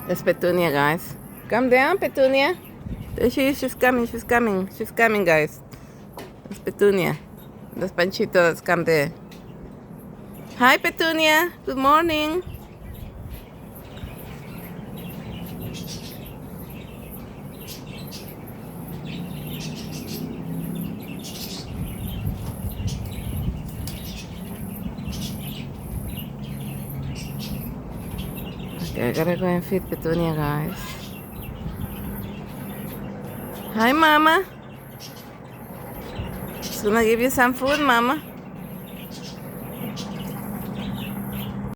That's Petunia, guys. Come down, Petunia. There she is. She's coming. She's coming. She's coming, guys. That's Petunia. That's Panchito that's come there. Hi, Petunia. Good morning. Okay, I gotta go and feed Petunia, guys. Hi, Mama. She's gonna give you some food, Mama.